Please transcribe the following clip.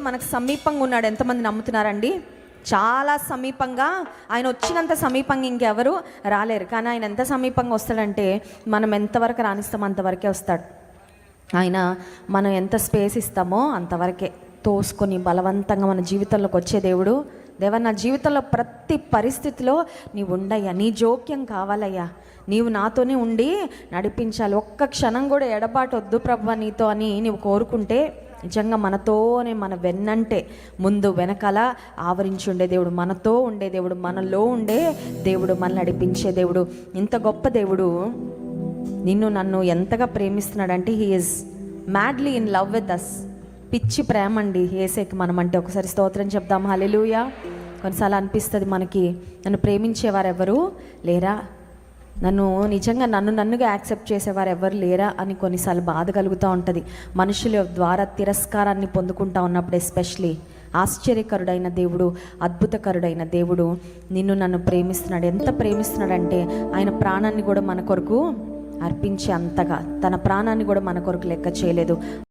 మనకు సమీపంగా ఉన్నాడు. ఎంతమంది నమ్ముతున్నారండి? చాలా సమీపంగా. ఆయన వచ్చినంత సమీపంగా ఇంకెవరు రాలేరు. కానీ ఆయన ఎంత సమీపంగా వస్తాడంటే మనం ఎంతవరకు రాణిస్తామో అంతవరకే వస్తాడు. ఆయన మనం ఎంత స్పేస్ ఇస్తామో అంతవరకే తోసుకొని బలవంతంగా మన జీవితంలోకి వచ్చే దేవుడు. దేవా, నా జీవితంలో ప్రతి పరిస్థితిలో నీవు ఉండయ్యా, నీ జోక్యం కావాలయ్యా, నీవు నాతోనే ఉండి నడిపించాలి, ఒక్క క్షణం కూడా ఎడబాటు వద్దు ప్రభువా నీతో అని నీవు కోరుకుంటే నిజంగా మనతోనే, మన వెన్నంటే, ముందు వెనకాల ఆవరించి ఉండే దేవుడు, మనతో ఉండే దేవుడు, మనలో ఉండే దేవుడు, మనల్ని నడిపించే దేవుడు. ఇంత గొప్ప దేవుడు నిన్ను నన్ను ఎంతగా ప్రేమిస్తున్నాడంటే he is madly in love with us. పిచ్చి ప్రేమ అండి యేసేకి మనం అంటే. ఒకసారి స్తోత్రం చెప్దాం, హల్లెలూయా. కొన్నిసార్లు అనిపిస్తుంది మనకి, నన్ను ప్రేమించేవారు ఎవరు లేరా, నన్ను నిజంగా నన్నుగా యాక్సెప్ట్ చేసేవారు ఎవరు లేరా అని కొన్నిసార్లు బాధ కలుగుతూ ఉంటుంది. మనుషుల ద్వారా తిరస్కారాన్ని పొందుకుంటా ఉన్నప్పుడు ఎస్పెషలీ ఆశ్చర్యకరుడైన దేవుడు, అద్భుతకరుడైన దేవుడు నిన్ను నన్ను ప్రేమిస్తున్నాడు. ఎంత ప్రేమిస్తున్నాడంటే ఆయన ప్రాణాన్ని కూడా మన కొరకు అర్పించే అంతగా, తన ప్రాణాన్ని కూడా మన కొరకు లెక్క చేయలేదు.